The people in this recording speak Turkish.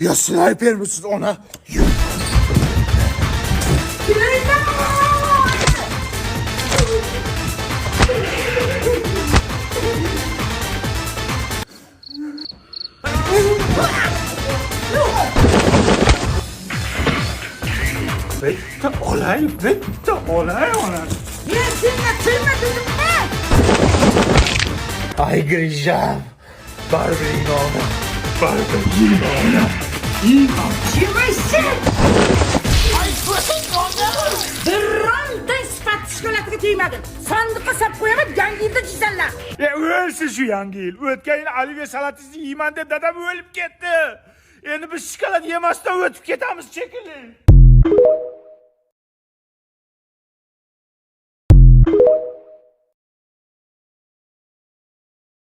Ya sniper misiniz ona? Bitti olay ona. Ben seninle tırmadım mı? Ay gireceğim. Barbie'nin ona. Barbie'nin ona. Чевайся! Bironta ispatkılatıga tegmadin. Sandiqqa sap qo'yaman, Yangielda chizsanlar. Ya ölsün şu Yangiel. O'tgan yil Oliviya salatini yeyman deb dadam o'lib ketdi. Endi biz shokolad yemasdan o'tib ketamiz shekilli.